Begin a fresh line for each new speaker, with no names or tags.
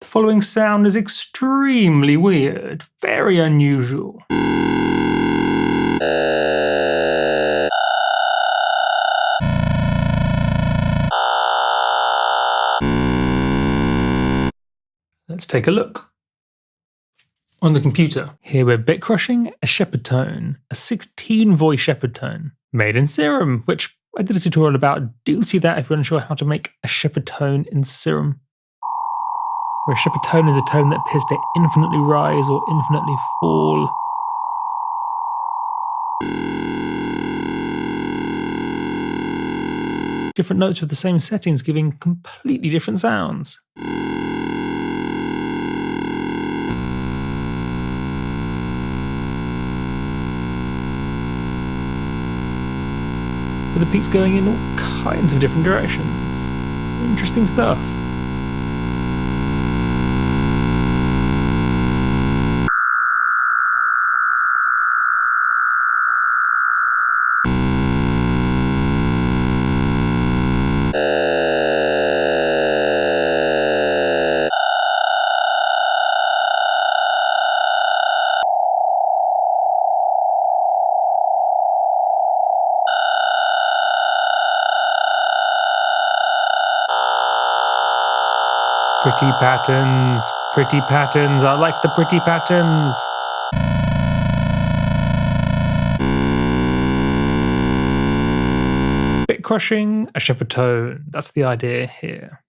following sound is extremely weird, very unusual. Let's take a look. On the computer, here we're bit crushing a shepherd tone, a 16 voice shepherd tone, made in Serum, which I did a tutorial about. Do see that if you're unsure how to make a shepherd tone in Serum. Where a shepherd tone is a tone that appears to infinitely rise or infinitely fall. Different notes with the same settings giving completely different sounds. With the peaks going in all kinds of different directions. Interesting stuff. Pretty patterns, I like the pretty patterns. Bit crushing a shepherd tone, that's the idea here.